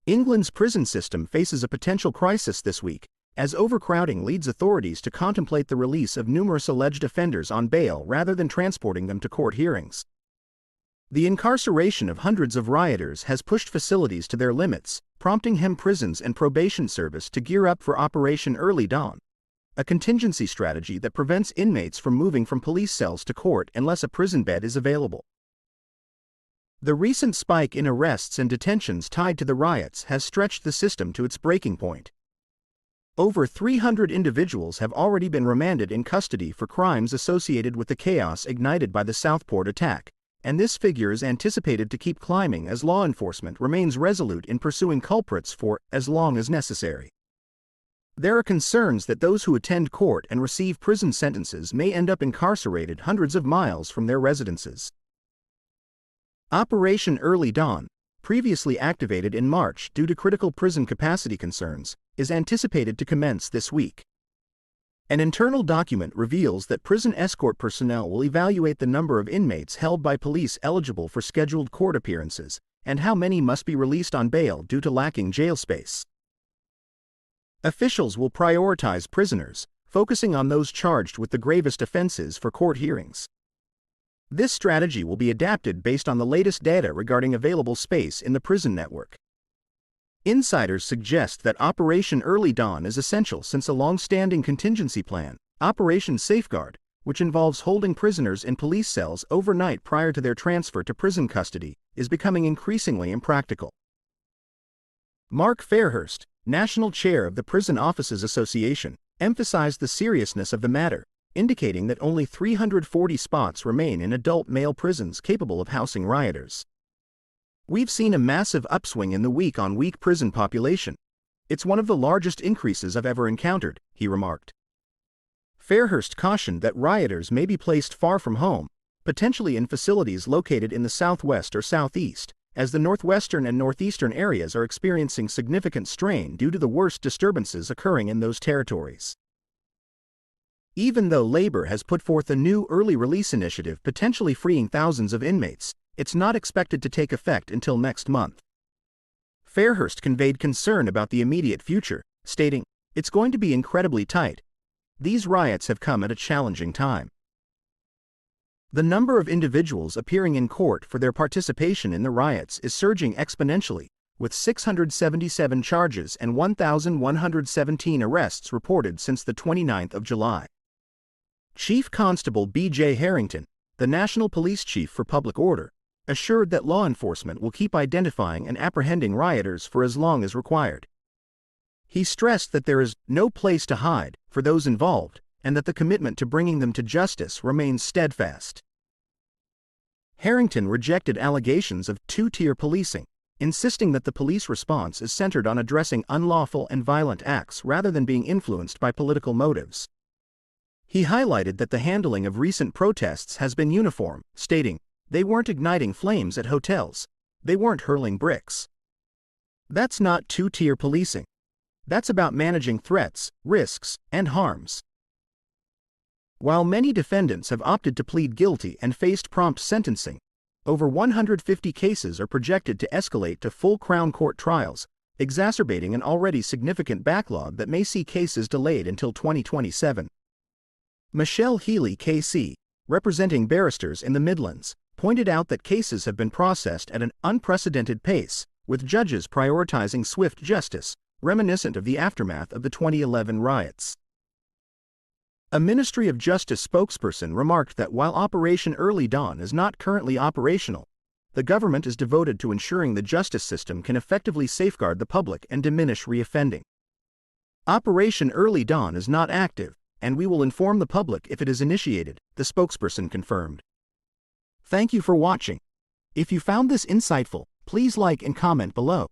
England's prison system faces a potential crisis this week, as overcrowding leads authorities to contemplate the release of numerous alleged offenders on bail rather than transporting them to court hearings. The incarceration of hundreds of rioters has pushed facilities to their limits, prompting prisons and probation service to gear up for Operation Early Dawn, a contingency strategy that prevents inmates from moving from police cells to court unless a prison bed is available. The recent spike in arrests and detentions tied to the riots has stretched the system to its breaking point. Over 300 individuals have already been remanded in custody for crimes associated with the chaos ignited by the Southport attack, and this figure is anticipated to keep climbing as law enforcement remains resolute in pursuing culprits for as long as necessary. There are concerns that those who attend court and receive prison sentences may end up incarcerated hundreds of miles from their residences. Operation Early Dawn, previously activated in March due to critical prison capacity concerns, is anticipated to commence this week. An internal document reveals that prison escort personnel will evaluate the number of inmates held by police eligible for scheduled court appearances, and how many must be released on bail due to lacking jail space. Officials will prioritize prisoners, focusing on those charged with the gravest offenses for court hearings. This strategy will be adapted based on the latest data regarding available space in the prison network. Insiders suggest that Operation Early Dawn is essential since a long-standing contingency plan, Operation Safeguard, which involves holding prisoners in police cells overnight prior to their transfer to prison custody, is becoming increasingly impractical. Mark Fairhurst, National Chair of the Prison Officers Association, emphasized the seriousness of the matter, indicating that only 340 spots remain in adult male prisons capable of housing rioters. We've seen a massive upswing in the week-on-week prison population. It's one of the largest increases I've ever encountered, he remarked. Fairhurst cautioned that rioters may be placed far from home, potentially in facilities located in the southwest or southeast, as the northwestern and northeastern areas are experiencing significant strain due to the worst disturbances occurring in those territories. Even though Labor has put forth a new early release initiative potentially freeing thousands of inmates, it's not expected to take effect until next month. Fairhurst conveyed concern about the immediate future, stating, "It's going to be incredibly tight. These riots have come at a challenging time." The number of individuals appearing in court for their participation in the riots is surging exponentially, with 677 charges and 1,117 arrests reported since the 29th of July. Chief Constable B.J. Harrington, the National Police Chief for Public Order, assured that law enforcement will keep identifying and apprehending rioters for as long as required. He stressed that there is no place to hide for those involved, and that the commitment to bringing them to justice remains steadfast. Harrington rejected allegations of two-tier policing, insisting that the police response is centered on addressing unlawful and violent acts rather than being influenced by political motives. He highlighted that the handling of recent protests has been uniform, stating, "They weren't igniting flames at hotels. They weren't hurling bricks. That's not two-tier policing. That's about managing threats, risks, and harms." While many defendants have opted to plead guilty and faced prompt sentencing, over 150 cases are projected to escalate to full Crown Court trials, exacerbating an already significant backlog that may see cases delayed until 2027. Michelle Healy KC, representing barristers in the Midlands, pointed out that cases have been processed at an unprecedented pace, with judges prioritizing swift justice, reminiscent of the aftermath of the 2011 riots. A Ministry of Justice spokesperson remarked that while Operation Early Dawn is not currently operational, the government is devoted to ensuring the justice system can effectively safeguard the public and diminish reoffending. Operation Early Dawn is not active, and we will inform the public if it is initiated, the spokesperson confirmed. Thank you for watching. If you found this insightful, please like and comment below.